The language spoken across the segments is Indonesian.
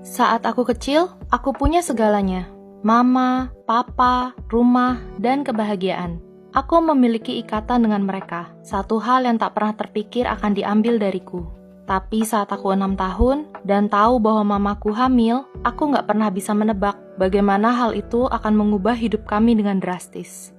Saat aku kecil, aku punya segalanya. Mama, papa, rumah, dan kebahagiaan. Aku memiliki ikatan dengan mereka. Satu hal yang tak pernah terpikir akan diambil dariku. Tapi saat aku 6 tahun dan tahu bahwa mamaku hamil, aku gak pernah bisa menebak bagaimana hal itu akan mengubah hidup kami dengan drastis.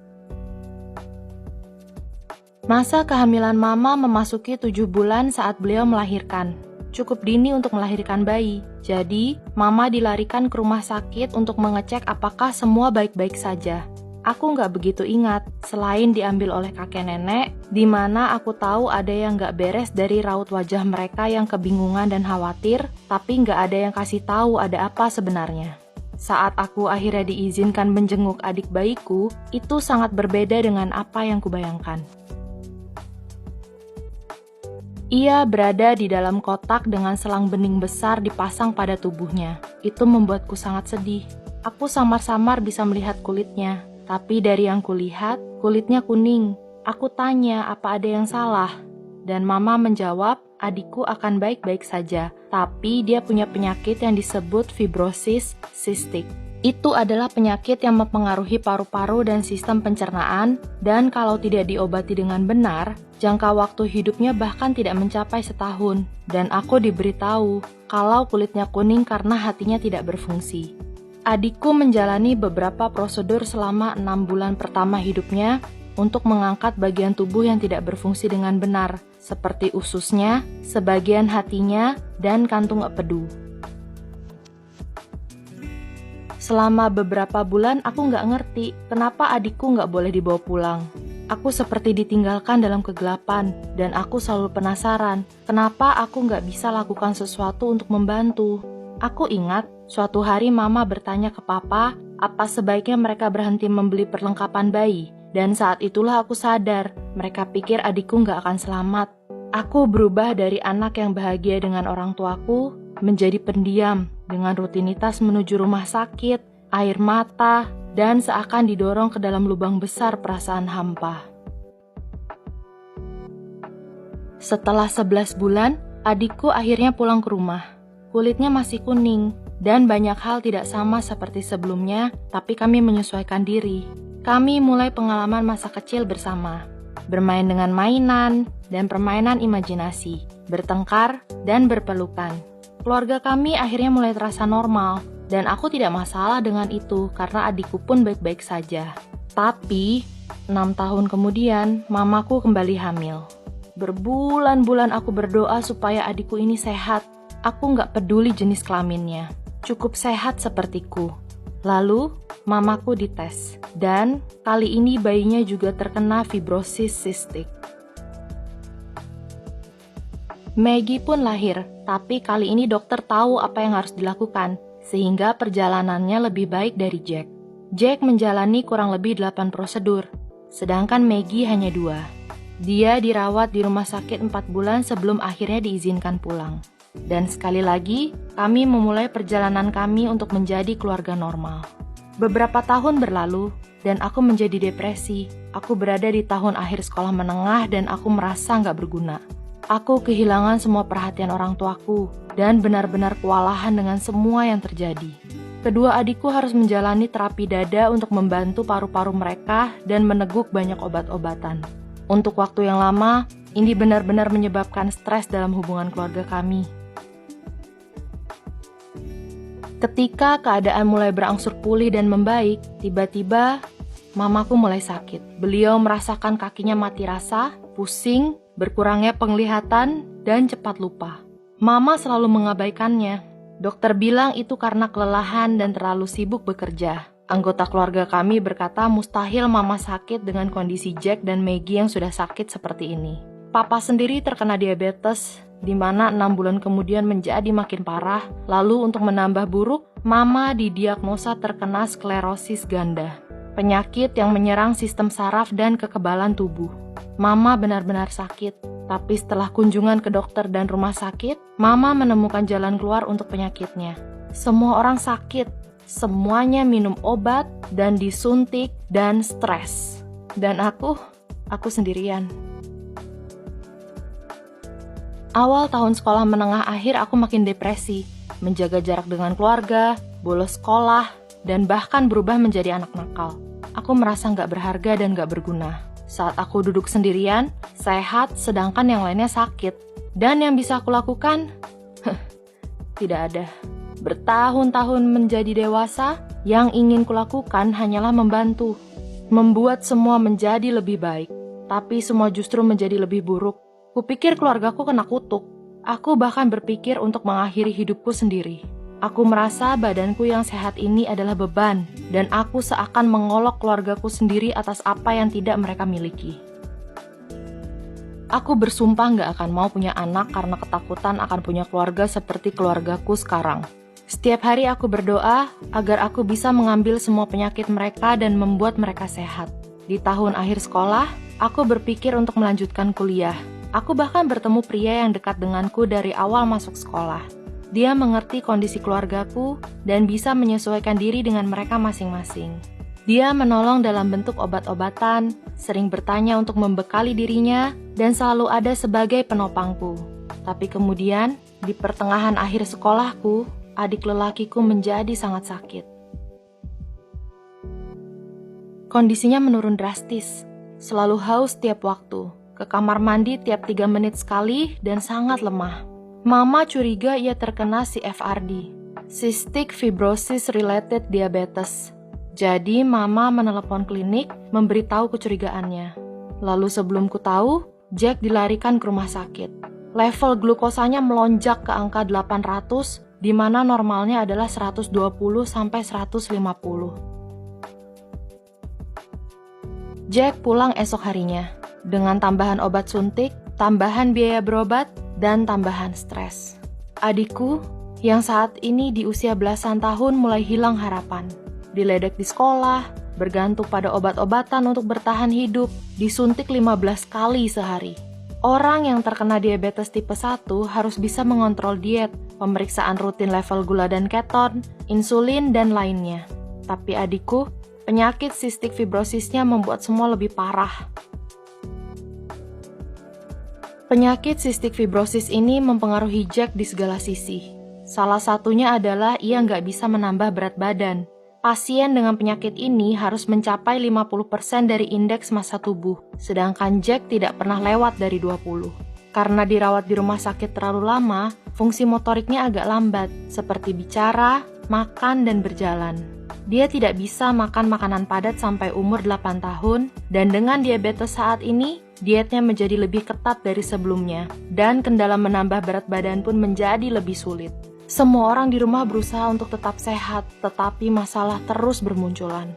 Masa kehamilan mama memasuki 7 bulan saat beliau melahirkan. Cukup dini untuk melahirkan bayi. Jadi, mama dilarikan ke rumah sakit untuk mengecek apakah semua baik-baik saja. Aku nggak begitu ingat, selain diambil oleh kakek nenek, di mana aku tahu ada yang nggak beres dari raut wajah mereka yang kebingungan dan khawatir, tapi nggak ada yang kasih tahu ada apa sebenarnya. Saat aku akhirnya diizinkan menjenguk adik bayiku, itu sangat berbeda dengan apa yang kubayangkan. Ia berada di dalam kotak dengan selang bening besar dipasang pada tubuhnya. Itu membuatku sangat sedih. Aku samar-samar bisa melihat kulitnya, tapi dari yang kulihat, kulitnya kuning. Aku tanya apa ada yang salah, dan mama menjawab adikku akan baik-baik saja, tapi dia punya penyakit yang disebut fibrosis sistik. Itu adalah penyakit yang mempengaruhi paru-paru dan sistem pencernaan, dan kalau tidak diobati dengan benar, jangka waktu hidupnya bahkan tidak mencapai setahun. Dan aku diberitahu kalau kulitnya kuning karena hatinya tidak berfungsi. Adikku menjalani beberapa prosedur selama 6 bulan pertama hidupnya untuk mengangkat bagian tubuh yang tidak berfungsi dengan benar, seperti ususnya, sebagian hatinya, dan kantung empedu. Selama beberapa bulan aku nggak ngerti kenapa adikku nggak boleh dibawa pulang. Aku seperti ditinggalkan dalam kegelapan, dan aku selalu penasaran kenapa aku nggak bisa lakukan sesuatu untuk membantu. Aku ingat suatu hari mama bertanya ke papa apa sebaiknya mereka berhenti membeli perlengkapan bayi, dan saat itulah aku sadar mereka pikir adikku nggak akan selamat. Aku berubah dari anak yang bahagia dengan orang tuaku menjadi pendiam dengan rutinitas menuju rumah sakit, air mata, dan seakan didorong ke dalam lubang besar perasaan hampa. Setelah 11 bulan, adikku akhirnya pulang ke rumah. Kulitnya masih kuning, dan banyak hal tidak sama seperti sebelumnya, tapi kami menyesuaikan diri. Kami mulai pengalaman masa kecil bersama, bermain dengan mainan dan permainan imajinasi, bertengkar dan berpelukan. Keluarga kami akhirnya mulai terasa normal, dan aku tidak masalah dengan itu karena adikku pun baik-baik saja. Tapi, 6 tahun kemudian, mamaku kembali hamil. Berbulan-bulan aku berdoa supaya adikku ini sehat. Aku nggak peduli jenis kelaminnya, cukup sehat sepertiku. Lalu, mamaku dites, dan kali ini bayinya juga terkena fibrosis sistik. Maggie pun lahir, tapi kali ini dokter tahu apa yang harus dilakukan, sehingga perjalanannya lebih baik dari Jack. Jack menjalani kurang lebih 8 prosedur, sedangkan Maggie hanya 2. Dia dirawat di rumah sakit 4 bulan sebelum akhirnya diizinkan pulang. Dan sekali lagi, kami memulai perjalanan kami untuk menjadi keluarga normal. Beberapa tahun berlalu, dan aku menjadi depresi. Aku berada di tahun akhir sekolah menengah dan aku merasa nggak berguna. Aku kehilangan semua perhatian orang tuaku dan benar-benar kewalahan dengan semua yang terjadi. Kedua adikku harus menjalani terapi dada untuk membantu paru-paru mereka dan meneguk banyak obat-obatan. Untuk waktu yang lama, ini benar-benar menyebabkan stres dalam hubungan keluarga kami. Ketika keadaan mulai berangsur pulih dan membaik, tiba-tiba mamaku mulai sakit. Beliau merasakan kakinya mati rasa, pusing, berkurangnya penglihatan, dan cepat lupa. Mama selalu mengabaikannya. Dokter bilang itu karena kelelahan dan terlalu sibuk bekerja. Anggota keluarga kami berkata mustahil mama sakit dengan kondisi Jack dan Maggie yang sudah sakit seperti ini. Papa sendiri terkena diabetes, di mana 6 bulan kemudian menjadi makin parah. Lalu untuk menambah buruk, mama didiagnosa terkena sklerosis ganda, penyakit yang menyerang sistem saraf dan kekebalan tubuh. Mama benar-benar sakit, tapi setelah kunjungan ke dokter dan rumah sakit, mama menemukan jalan keluar untuk penyakitnya. Semua orang sakit, semuanya minum obat dan disuntik dan stres. Dan aku sendirian. Awal tahun sekolah menengah akhir aku makin depresi. menjaga jarak dengan keluarga, bolos sekolah, dan bahkan berubah menjadi anak nakal. Aku merasa nggak berharga dan nggak berguna. Saat aku duduk sendirian, sehat, sedangkan yang lainnya sakit. Dan yang bisa aku lakukan? Tidak ada. Bertahun-tahun menjadi dewasa, yang ingin kulakukan hanyalah membantu. Membuat semua menjadi lebih baik. Tapi semua justru menjadi lebih buruk. Kupikir keluargaku kena kutuk. Aku bahkan berpikir untuk mengakhiri hidupku sendiri. Aku merasa badanku yang sehat ini adalah beban, dan aku seakan mengolok keluargaku sendiri atas apa yang tidak mereka miliki. Aku bersumpah gak akan mau punya anak karena ketakutan akan punya keluarga seperti keluargaku sekarang. Setiap hari aku berdoa agar aku bisa mengambil semua penyakit mereka dan membuat mereka sehat. Di tahun akhir sekolah, aku berpikir untuk melanjutkan kuliah. Aku bahkan bertemu pria yang dekat denganku dari awal masuk sekolah. Dia mengerti kondisi keluargaku dan bisa menyesuaikan diri dengan mereka masing-masing. Dia menolong dalam bentuk obat-obatan, sering bertanya untuk membekali dirinya, dan selalu ada sebagai penopangku. Tapi kemudian, di pertengahan akhir sekolahku, adik lelakiku menjadi sangat sakit. Kondisinya menurun drastis, selalu haus tiap waktu, ke kamar mandi tiap 3 menit sekali, dan sangat lemah. Mama curiga ia terkena CFRD, Cystic Fibrosis Related Diabetes. Jadi mama menelepon klinik memberitahu kecurigaannya. Lalu sebelum ku tahu, Jack dilarikan ke rumah sakit. Level glukosanya melonjak ke angka 800, di mana normalnya adalah 120 sampai 150. Jack pulang esok harinya dengan tambahan obat suntik, tambahan biaya berobat, dan tambahan stres. Adikku, yang saat ini di usia belasan tahun mulai hilang harapan. Diledek di sekolah, bergantung pada obat-obatan untuk bertahan hidup, disuntik 15 kali sehari. Orang yang terkena diabetes tipe 1 harus bisa mengontrol diet, pemeriksaan rutin level gula dan keton, insulin, dan lainnya. Tapi adikku, penyakit cystic fibrosisnya membuat semua lebih parah. Penyakit cystic fibrosis ini mempengaruhi Jack di segala sisi. Salah satunya adalah ia nggak bisa menambah berat badan. Pasien dengan penyakit ini harus mencapai 50% dari indeks massa tubuh, sedangkan Jack tidak pernah lewat dari 20. Karena dirawat di rumah sakit terlalu lama, fungsi motoriknya agak lambat, seperti bicara, makan, dan berjalan. Dia tidak bisa makan makanan padat sampai umur 8 tahun, dan dengan diabetes saat ini, dietnya menjadi lebih ketat dari sebelumnya, dan kendala menambah berat badan pun menjadi lebih sulit. Semua orang di rumah berusaha untuk tetap sehat, tetapi masalah terus bermunculan.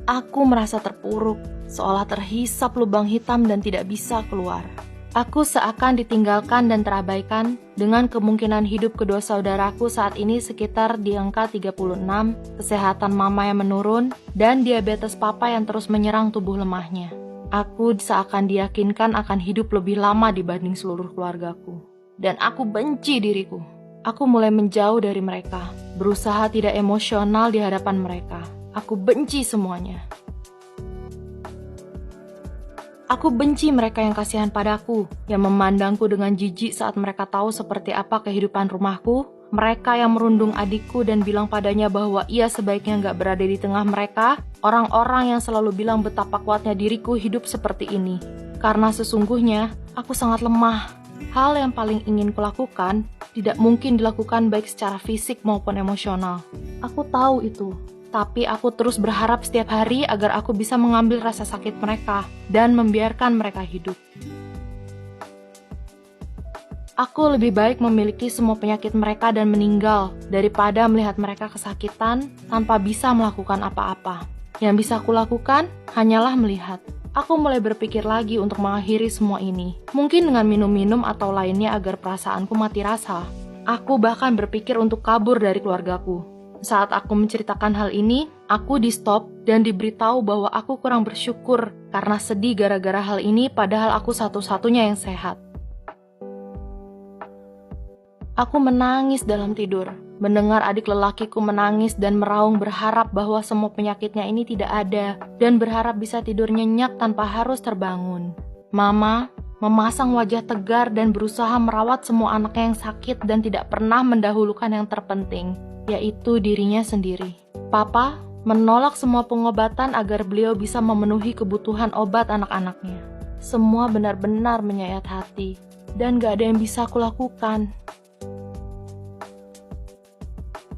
Aku merasa terpuruk, seolah terhisap lubang hitam dan tidak bisa keluar. Aku seakan ditinggalkan dan terabaikan, dengan kemungkinan hidup kedua saudaraku saat ini sekitar di angka 36, kesehatan mama yang menurun, dan diabetes papa yang terus menyerang tubuh lemahnya. Aku seakan diyakinkan akan hidup lebih lama dibanding seluruh keluargaku. Dan aku benci diriku. Aku mulai menjauh dari mereka, berusaha tidak emosional di hadapan mereka. Aku benci semuanya. Aku benci mereka yang kasihan padaku, yang memandangku dengan jijik saat mereka tahu seperti apa kehidupan rumahku, mereka yang merundung adikku dan bilang padanya bahwa ia sebaiknya gak berada di tengah mereka, orang-orang yang selalu bilang betapa kuatnya diriku hidup seperti ini. Karena sesungguhnya, aku sangat lemah. Hal yang paling ingin kulakukan tidak mungkin dilakukan baik secara fisik maupun emosional. Aku tahu itu. Tapi aku terus berharap setiap hari agar aku bisa mengambil rasa sakit mereka dan membiarkan mereka hidup. Aku lebih baik memiliki semua penyakit mereka dan meninggal daripada melihat mereka kesakitan tanpa bisa melakukan apa-apa. Yang bisa aku lakukan hanyalah melihat. Aku mulai berpikir lagi untuk mengakhiri semua ini. Mungkin dengan minum-minum atau lainnya agar perasaanku mati rasa. Aku bahkan berpikir untuk kabur dari keluargaku. Saat aku menceritakan hal ini, aku di-stop dan diberitahu bahwa aku kurang bersyukur karena sedih gara-gara hal ini padahal aku satu-satunya yang sehat. Aku menangis dalam tidur, mendengar adik lelakiku menangis dan meraung berharap bahwa semua penyakitnya ini tidak ada dan berharap bisa tidur nyenyak tanpa harus terbangun. Mama memasang wajah tegar dan berusaha merawat semua anaknya yang sakit dan tidak pernah mendahulukan yang terpenting, yaitu dirinya sendiri. Papa menolak semua pengobatan agar beliau bisa memenuhi kebutuhan obat anak-anaknya. Semua benar-benar menyayat hati, dan gak ada yang bisa aku lakukan.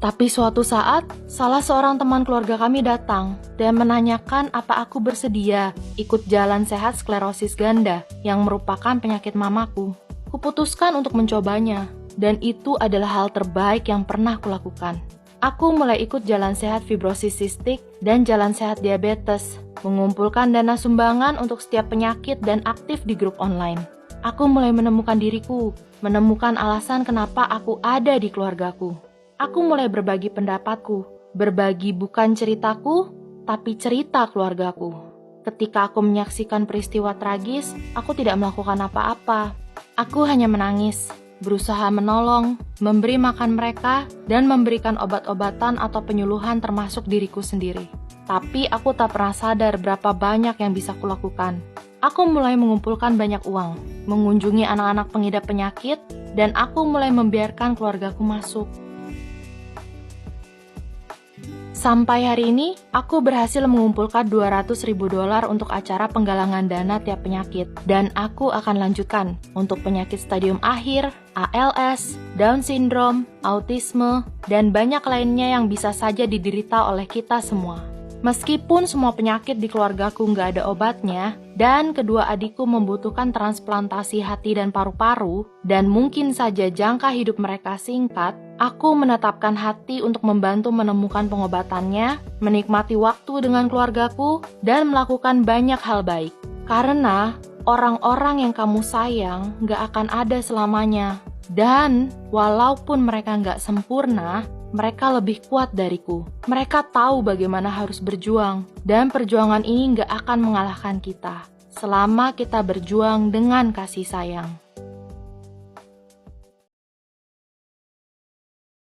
Tapi suatu saat, salah seorang teman keluarga kami datang dan menanyakan apa aku bersedia ikut jalan sehat sklerosis ganda yang merupakan penyakit mamaku. Kuputuskan untuk mencobanya, dan itu adalah hal terbaik yang pernah kulakukan. Aku mulai ikut jalan sehat fibrosis sistik dan jalan sehat diabetes, mengumpulkan dana sumbangan untuk setiap penyakit dan aktif di grup online. Aku mulai menemukan diriku, menemukan alasan kenapa aku ada di keluargaku. Aku mulai berbagi pendapatku, berbagi bukan ceritaku, tapi cerita keluargaku. Ketika aku menyaksikan peristiwa tragis, aku tidak melakukan apa-apa. Aku hanya menangis, berusaha menolong, memberi makan mereka, dan memberikan obat-obatan atau penyuluhan termasuk diriku sendiri. Tapi aku tak pernah sadar berapa banyak yang bisa kulakukan. Aku mulai mengumpulkan banyak uang, mengunjungi anak-anak pengidap penyakit, dan aku mulai membiarkan keluargaku masuk. Sampai hari ini, aku berhasil mengumpulkan $200.000 untuk acara penggalangan dana tiap penyakit. Dan aku akan lanjutkan untuk penyakit stadium akhir, ALS, Down syndrome, autisme, dan banyak lainnya yang bisa saja diderita oleh kita semua. Meskipun semua penyakit di keluargaku nggak ada obatnya, dan kedua adikku membutuhkan transplantasi hati dan paru-paru, dan mungkin saja jangka hidup mereka singkat, aku menetapkan hati untuk membantu menemukan pengobatannya, menikmati waktu dengan keluargaku, dan melakukan banyak hal baik. Karena orang-orang yang kamu sayang nggak akan ada selamanya. Dan walaupun mereka nggak sempurna, mereka lebih kuat dariku. Mereka tahu bagaimana harus berjuang, dan perjuangan ini nggak akan mengalahkan kita selama kita berjuang dengan kasih sayang.